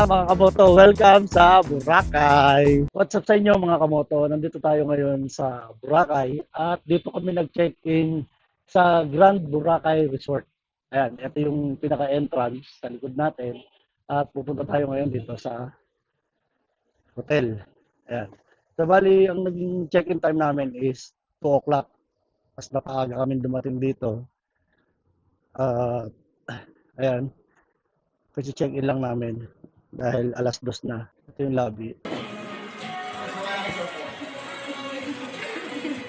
mga kamoto, welcome sa Boracay. What's up sa inyo mga kamoto? Nandito tayo ngayon sa Boracay at dito kami nag-check-in sa Grand Boracay Resort. Ayan, ito yung pinaka-entrance sa likod natin at pupunta tayo ngayon dito sa hotel. Ayan. So bali, ang naging check-in time namin is 2 o'clock. Mas napaaga kami dumating dito. Ayan, kasi check-in lang namin dahil alas 2 na. Ito yung lobby.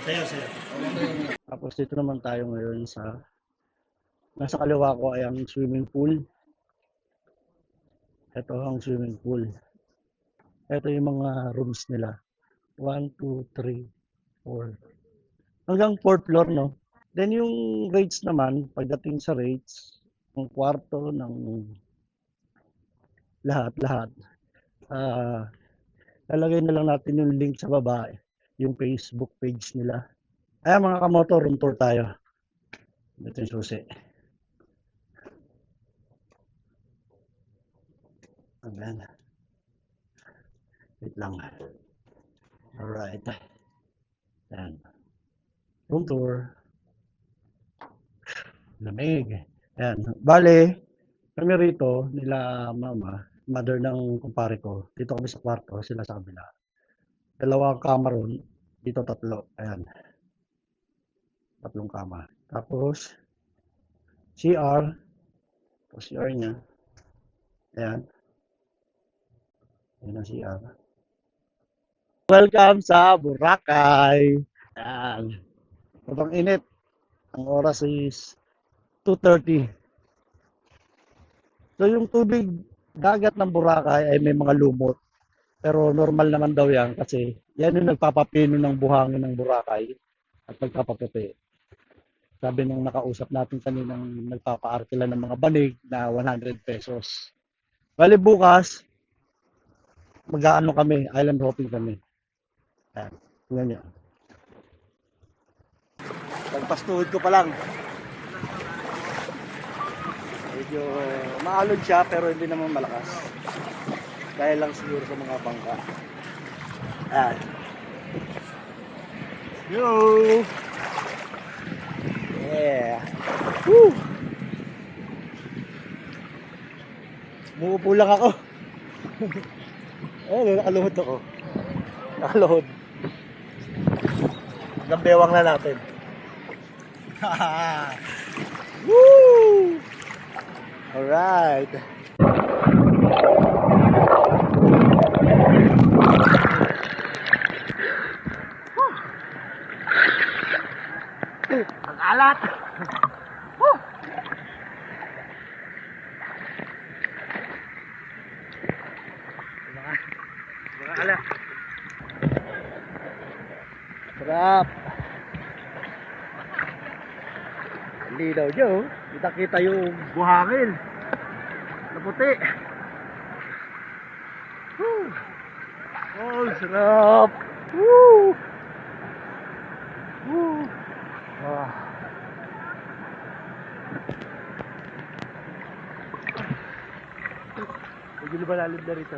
Sayo. Tapos dito naman tayo ngayon sa nasa kaliwa ko ay ang swimming pool. Ito ang swimming pool. Ito yung mga rooms nila. 1, 2, 3, 4. Hanggang 4th floor, no? Then yung rates naman, pagdating sa rates, ng kwarto, ng lahat. Lalagay na lang natin yung link sa baba, yung Facebook page nila. Ayan mga kamoto, room tour tayo. Ito yung susi. Ayan. Wait lang. Alright. Ayan. Room tour. Lamig. Ayan. Bale, kami rito, nila mama, mother ng kumpare ko. Dito kami sa kwarto, sila sa kabila. 2 kama ron, dito 3. Ayan. 3 kama. Tapos, CR. Tapos CR niya. Ayan. Ayan ang CR. Welcome sa Boracay. Ayan. Sobrang init. Ang oras is 2:30. So yung tubig dagat ng Boracay ay may mga lumot. Pero normal naman daw yan kasi yan yung nagpapapino ng buhangin ng Boracay at nagpapaputi. Sabi nung nakausap natin kaninang nagpapaarkila ng mga banig na 100 pesos. Bali bukas, mag-aano kami, island hopping kami. Ayan, tingnan nyo. Pagpastuhod ko pa lang. Medyo maalon siya pero hindi naman malakas. Dahil lang siguro sa mga bangka. Ayan. Yo! Yeah! Woo! Muupo lang ako. Oh, nakaluhod ako. Nakaluhod. Gambewang na natin. Woo! Alright. Ang alat. Mga alat. Sarap. Linaw nyo. Kita-kita yung buhangin. Naputi. Oh, sarap. Woo! Woo! Ah. Medyo lumalalim na rito.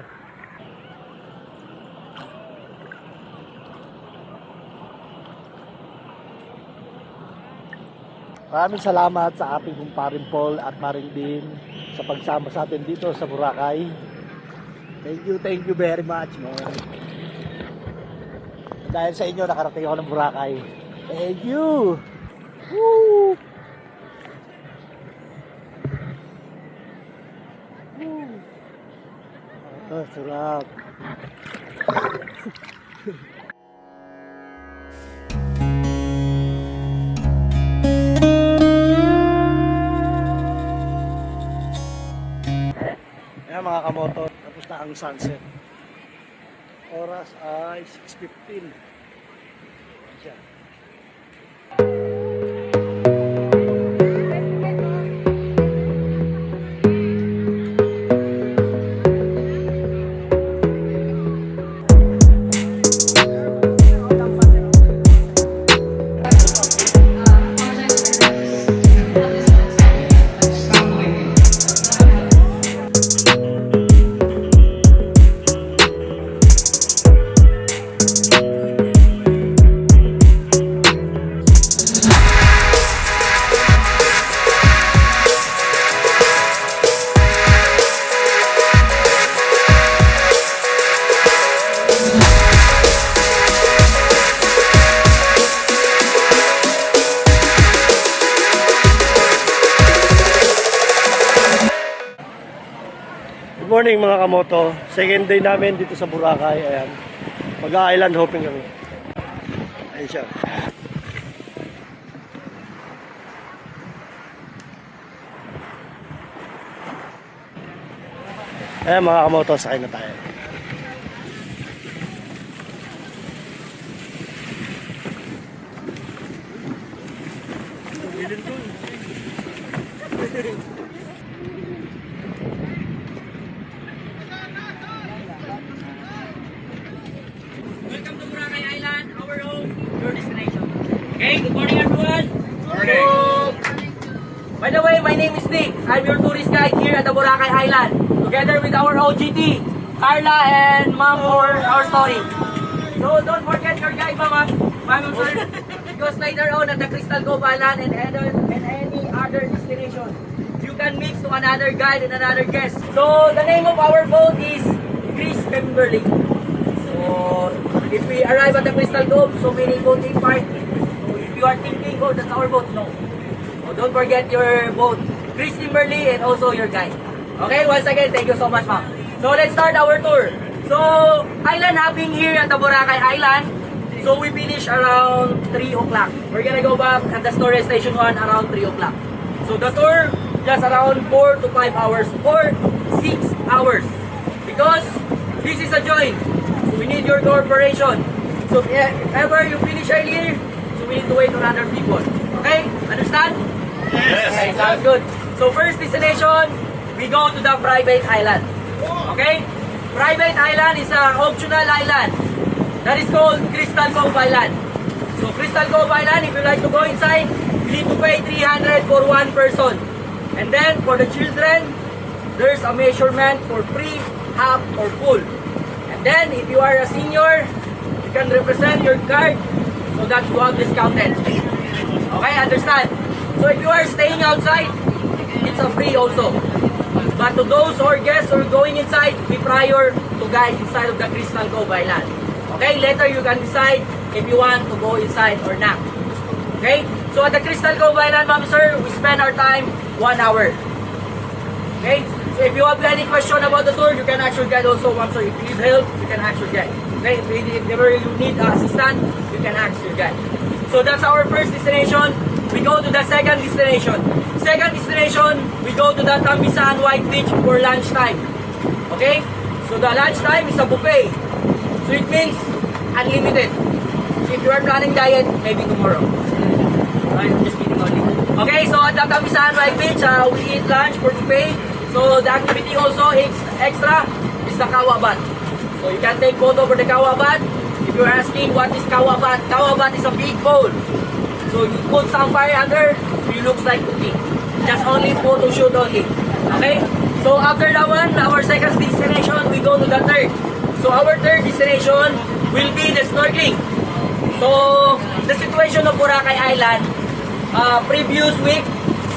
Maraming salamat sa ating kumparing Paul at Maring Din sa pagsama sa atin dito sa Boracay. Thank you very much, man. Dahil sa inyo, nakarating ako ng Boracay. Thank you! Woo! Woo! Oh, sarap. Ayan mga kamoto, tapos na ang sunset. Oras ay 6:15. Siya. morning mga kamoto. Second day namin dito sa Boracay. Ayan. Mag-island hopping kami. Ayan siya. Ayan mga kamoto, sakay na tayo. Welcome to Boracay Island, our home, your destination. Okay, good morning everyone. Morning. By the way, my name is Nick. I'm your tourist guide here at the Boracay Island, together with our OGT, Carla and Ma'am for our story. So don't forget your guide, Ma'am sir, because later on at the Crystal Cove Island and any other destination, you can mix to another guide and another guest. So the name of our boat is Chris Pemberley. So, if we arrive at the Crystal Cove, so many boating park. So, if you are thinking, oh, that's our boat, no. So, don't forget your boat, Chris Kimberly, and also your guide. Okay, once again, thank you so much, ma'am. So, let's start our tour. So, island hopping here at the Boracay Island. So, we finish around 3 o'clock. We're gonna go back at the storage station 1 around 3 o'clock. So, the tour, just around 4 to 5 hours or 6 hours. Because this is a joint. We need your cooperation. So if ever you finish earlier, so we need to wait on other people. Okay? Understand? Yes. Okay, sounds good. So first destination, we go to the private island. Okay? Private island is an optional island that is called Crystal Cove Island. So Crystal Cove Island, if you like to go inside, you need to pay 300 for one person. And then for the children, there's a measurement for free, half, or full. Then, if you are a senior, you can represent your card so that you have discounted. Okay, understand? So, if you are staying outside, it's a free also. But to those who are guests or going inside, be prior to guide inside of the Crystal Cove Island. Okay, later you can decide if you want to go inside or not. Okay, so at the Crystal Cove Island, ma'am sir, we spend our time 1 hour. Okay. So if you have any question about the tour, you can ask your guide also. So if you need help, you can ask your guide. Okay? If ever you need assistance, you can ask your guide. So that's our first destination. We go to the second destination. Second destination, we go to the Tambisan White Beach for lunchtime. Okay? So the lunchtime is a buffet. So it means unlimited. So if you are planning diet, maybe tomorrow. I'm just kidding only. Okay, so at the Tambisan White Beach, we eat lunch for buffet. So the activity also extra is the Kawa Bath. So you can take photo for the Kawa Bath. If you're asking what is Kawa Bath is a big bowl. So you put some fire under, so you looks like cooking. Just only photo shoot only. Okay? So after that one, our second destination, we go to the third. So our third destination will be the snorkeling. So the situation of Boracay Island, previous week,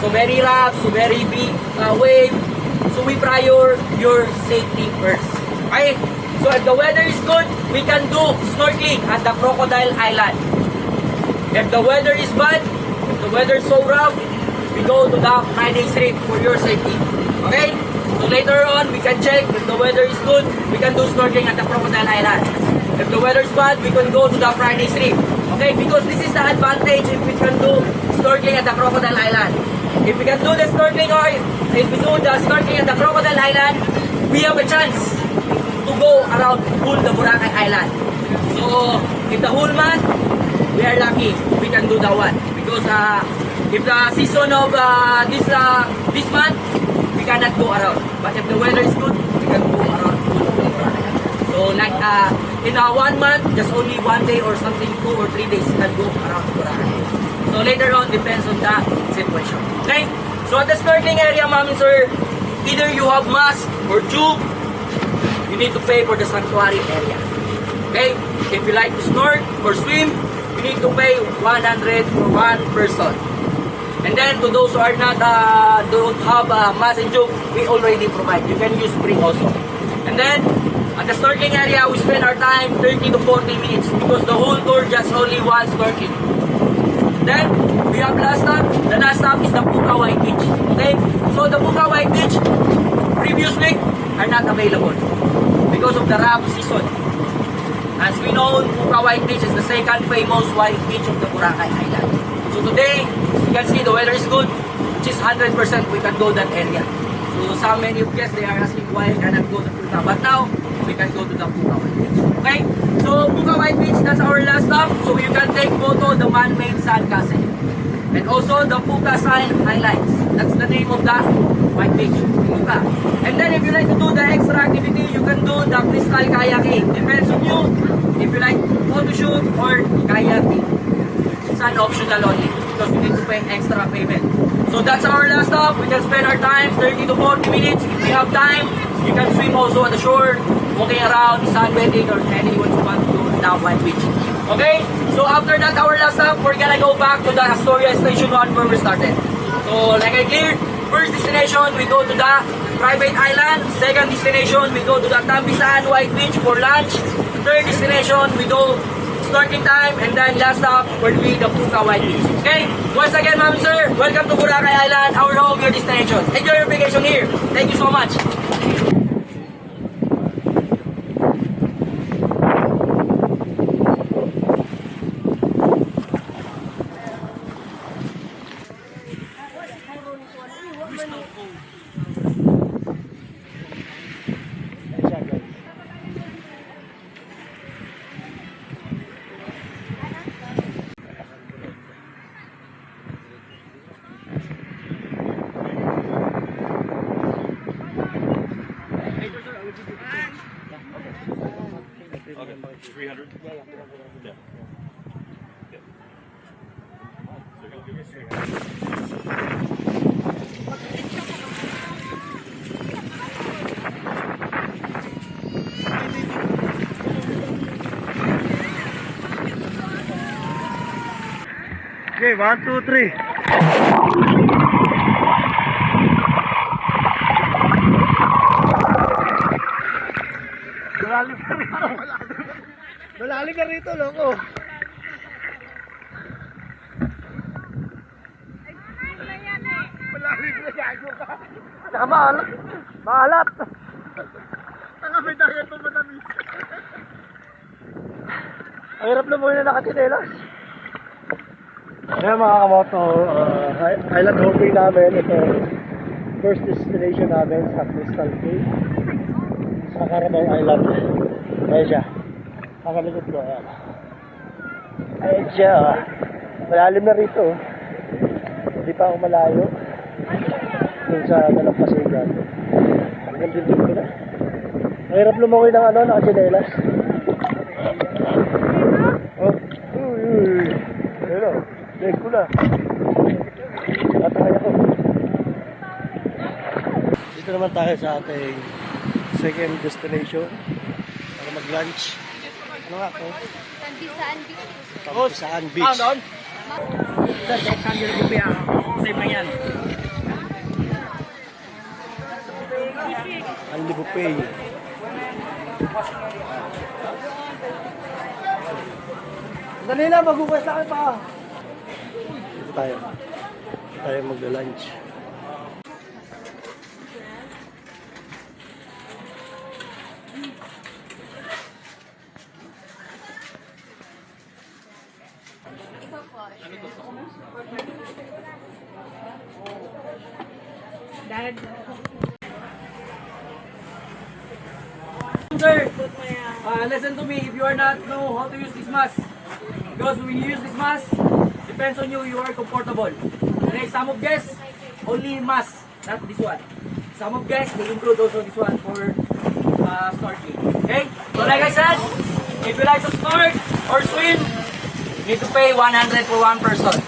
so very rough, so very big wave. So we prior your safety first. Okay? So if the weather is good, we can do snorkeling at the Crocodile Island. If the weather is bad, if the weather is so rough, we go to the Friday Strip for your safety. Okay? So later on, we can check if the weather is good, we can do snorkeling at the Crocodile Island. If the weather is bad, we can go to the Friday Strip. Okay? Because this is the advantage if we can do snorkeling at the Crocodile Island. If we can do the snorkeling or if we do the snorkeling at the Crocodile Island, we have a chance to go around whole the Boracay Island. So, if the whole month, we are lucky we can do that one. Because if the season of this month, we cannot go around. But if the weather is good, we can go around whole of the Boracay. So, like in 1 month, just only 1 day or something, 2 or 3 days, you can go around the Boracay. So later on, depends on the situation. Okay? So at the snorkeling area, ma'am and sir, either you have mask or tube, you need to pay for the sanctuary area. Okay? If you like to snorkel or swim, you need to pay 100 for one person. And then to those who are not, don't have mask and tube, we already provide. You can use free also. And then, at the snorkeling area, we spend our time 30 to 40 minutes because the whole tour just only one snorkeling. Then, we have last stop. The last stop is the Puka White Beach. Okay? So, the Puka White Beach, previous week, are not available because of the rough season. As we know, Puka White Beach is the second famous white beach of the Boracay Island. So today, you can see the weather is good, which is 100% we can go that area. So some many of guests, they are asking why I cannot go to Puka, but now we can go to the Puka White Beach. Okay? So Puka White Beach, that's our last stop. So you can take photo the man-made sandcastle. And also the Puka sign highlights. That's the name of the White Beach, Puka. And then if you like to do the extra activity, you can do the crystal kayaking. Depends on you. If you like photo shoot or kayaking. It's an optional only because you need to pay extra payment. So that's our last stop. We can spend our time 30 to 40 minutes. If we have time, you can swim also on the shore, walking around, sunbathing, or anyone who wants to do the White Beach. Okay? So after that, our last stop, we're gonna go back to the Astoria Station 1 where we started. So like I cleared, first destination, we go to the private island. Second destination, we go to the Tambisan White Beach for lunch. Third destination, we go snorkeling time. And then last stop will be the Puka White Beach. Okay? Once again, ma'am sir, welcome to Boracay Island, our home, your destination. Enjoy your vacation here. Thank you so much. Okay, 1, 2, 3. Malalim na rito. Malalim na rito, loko. Malalim na gago ka. Saka maalat. Maalat. Saka may dagat pa matamis. Ang hirap na muna nakatinelas. Ayan mga kamoto, island hopping namin. Ito, first destination namin sa Crystal Cave sa Carabao Island. Ayan siya. Nakalikod ko, ayan. Ayan siya. Malalim na rito. Hindi pa ako malayo. Dun sa Dalampasigan. Hanggang dito ko na. Mahirap lumangoy ng nakachinelas. Oh, uy. Ayan o. Leg ko na. Tatay ako. Dito naman tayo sa ating second destination para mag-lunch. Ano nga to? Tambisan Beach. Tambisan Beach. Sir, Alexander Gupia. Same lang yan. Ang Libupay. Dali na, maghugas na kayo pa. Dito tayo. Dito tayo mag-lunch. Dad. Sir, listen to me. If you are not know how to use this mask, because when you use this mask, depends on you. You are comfortable. Okay, some of guests only mask, not this one. Some of guests they include also this one for snorkeling. Okay. So like I said, if you like to snort or swim, you need to pay 100 for one person.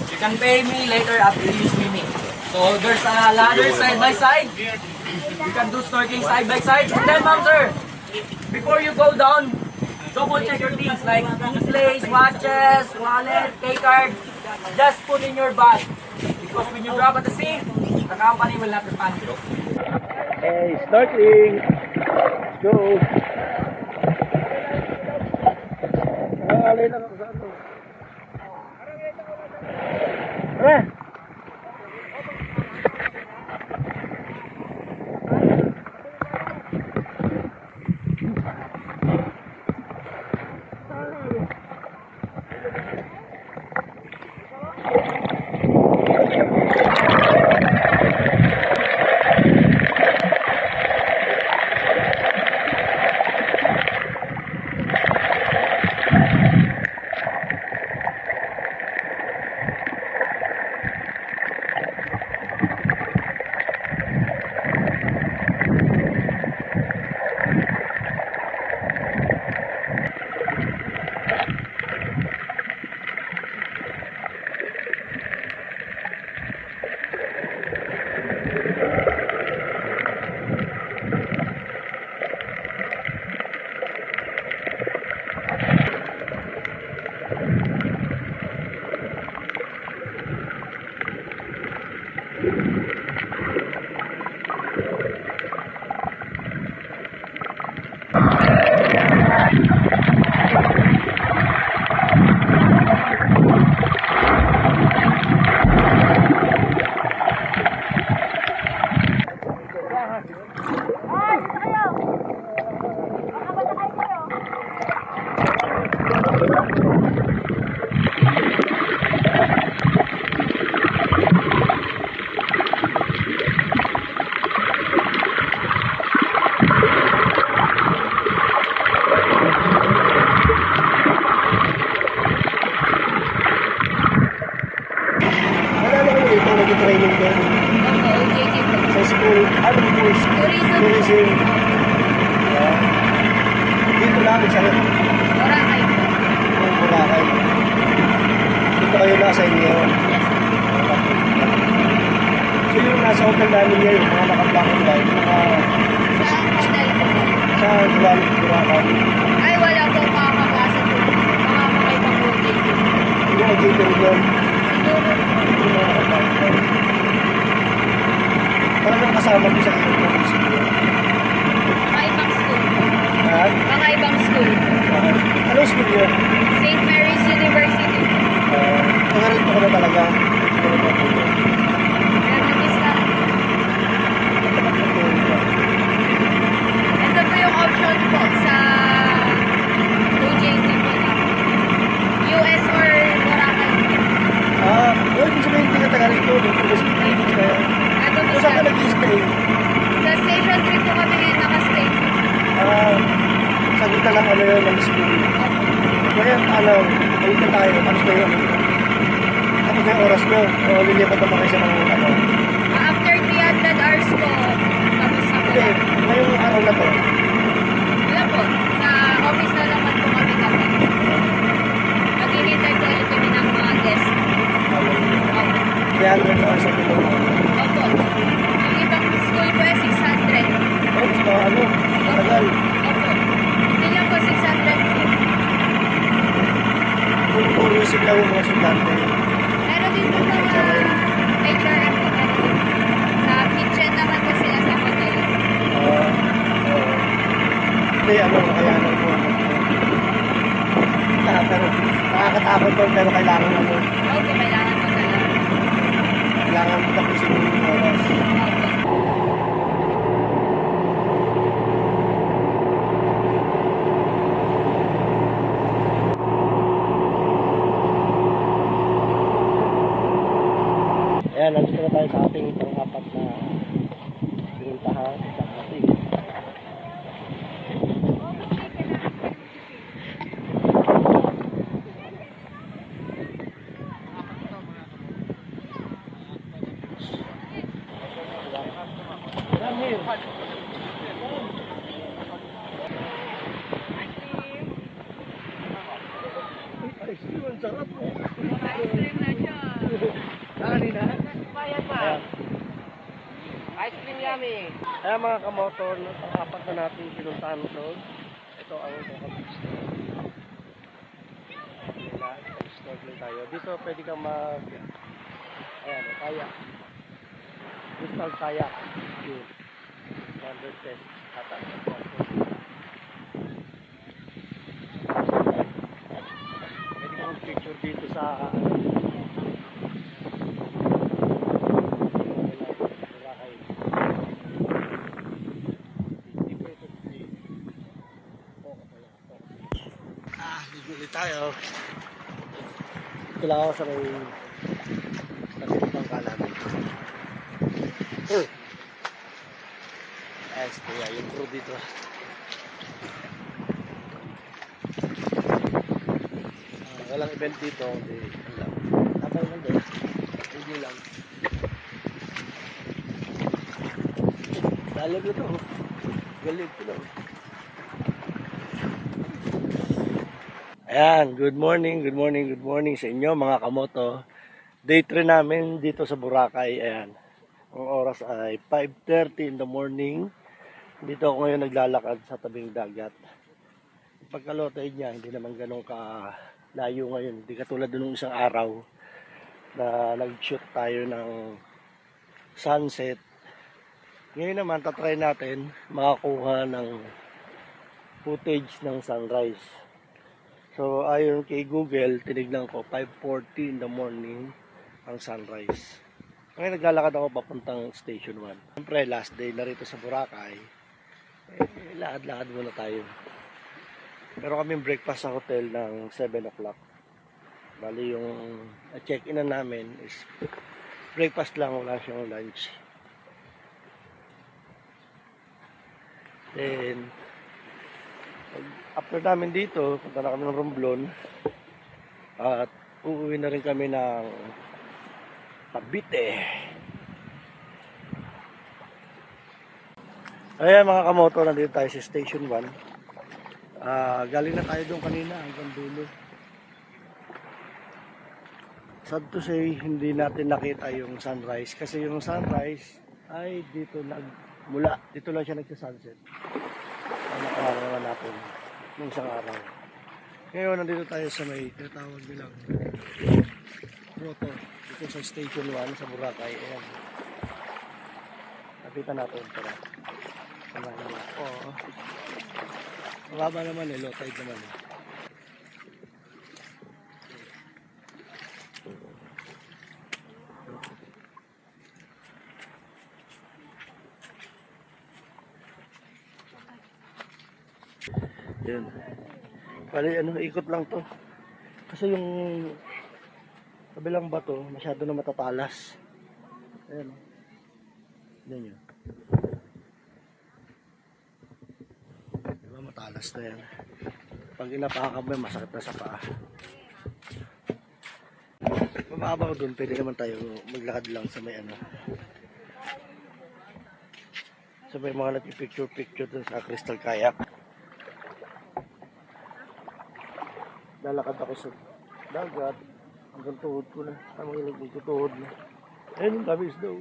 You can pay me later after you swimming. So there's a ladder side by side. You can do snorkeling side by side. And then, ma'am, sir, before you go down, double check your things like toothpaste, watches, wallet, key card. Just put in your bag. Because when you drop at the sea, the company will not refund you. Hey, snorkeling. Let's go. Alay lang ako sa ano. Tara. galing sa'yo? Boracay po. Yung Boracay. Dito kayo nasa inyo. Yes. So yung nasa hotel namin ngayon, mga nakapakong live, mga Sa hotel po. sa Suwalit Boracay. Ay, wala po makakapasa po. Mga makaibang hotel po. Yung mga gator doon. Siguro, Yung mga nakapakong. Talagang kasama ko sa iyo. mga ibang school po. Ha? Mga ibang school. Anong school yun? St. Mary's University. Nangarito ko na talaga. Gratis ka. Ito po yung option po sa OJT po na. US or Boracay. Ibig sabihin hindi ka taga rito. Dito ka sa Philippines kaya. Ito po Kung saan ka sa, nag-stay? sa Station 3 po kami ngayon nakastay. Sa gitna ng ano yun, ng school. Ngayon, balik na tayo. Tapos na yun. Tapos na yung oras nyo. O lilipat naman kayo sa mga ano. After 300 hours po, tapos na po. Hindi, ngayong araw na to. Wala po. Sa office na naman po kami dapat. Maghihintay po ulit kami ng mga guest. Opo. 300 hours sa kilo. Opo. Yung ibang school po ay 600. Tapos na matagal. Opo. Sila po 600 po. Kung music lang yung mga estudyante. Meron din po mga HRM po. Meron din. Sa kitchen naman po sila sa hotel. Hindi, kakayanan mo. Pero nakakatakot doon, pero kailangan mo. Opo, kailangan po talaga. Kailangan mo tapusin yung oras. Opo. Ayan, nandito na tayo sa ating pang-apat na pinuntahan sa ating. Ang sarap po. Ice cream na siya. Kanina. Bayad pa. Ice cream yummy. Kaya mga kamotor, pang-apat na natin pinuntahan doon. Ito ang snorkeling tayo. Dito pwede kang ayan, kayak. Crystal kayak. Yun. 100 pesos. Ata. Pwede kang picture dito sa Boracay. Bibili tayo. Ito lang ako sa may nasipang kalan. Ayos kaya yung crew dito. Walang event dito. Tapay lang din. Hindi lang. Dalag na to. Galing ko lang. Ayan, good morning sa inyo mga kamoto. Day 3 namin dito sa Boracay. Ayan, ang oras ay 5:30 in the morning. Dito ako ngayon naglalakad sa tabing dagat. Pagkalotay niya, hindi naman ganun layo ngayon. Hindi katulad nung isang araw na nag-shoot tayo ng sunset. Ngayon naman, tatry natin makakuha ng footage ng sunrise. So, ayon kay Google, tinignan ko, 5:40 in the morning ang sunrise. Ngayon, naglalakad ako papuntang Station 1. Siyempre, last day na rito sa Boracay. Lakad-lakad muna tayo. Pero kami breakfast sa hotel ng 7 o'clock. Bali, yung check-in na namin is breakfast lang, wala siyang lunch. Then, after namin dito, punta na kami ng Romblon at uuwi na rin kami ng Cavite. Ayan mga kamoto, nandito tayo sa Station 1. Galing na tayo doon kanina hanggang dulo. Sad to say, hindi natin nakita yung sunrise kasi yung sunrise ay dito mula dito lang siya nagsa-sunset. Ang nakarawan natin nung isang araw. Ngayon nandito tayo sa may tinatawag nilang grotto dito sa Station 1 sa Boracay. Ayan. Nakita natin pala. Oo. Mababa naman low tide naman Yun. Bali, ikot lang to. Kasi yung kabilang bato, masyado na matatalas. Ayan. Yan yun. Diba matalas na yan. Pag inapakan mo, masakit na sa paa. Mababa ko dun, pwede naman tayo maglakad lang sa may sa may mga nagpipicture-picture dun sa Crystal Kayak. Lalakad ako sa dagat hanggang tuhod ko na. Tamang ilagay ko tuhod na. Ayun yung tamis daw.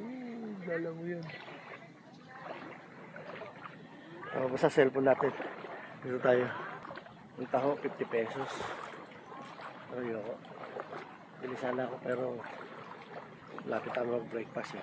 Dala mo yun. Basta cellphone natin. Dito tayo. Yung taho, 50 pesos. Ayoko. Bilisan ako pero lapit tayo mag-breakfast.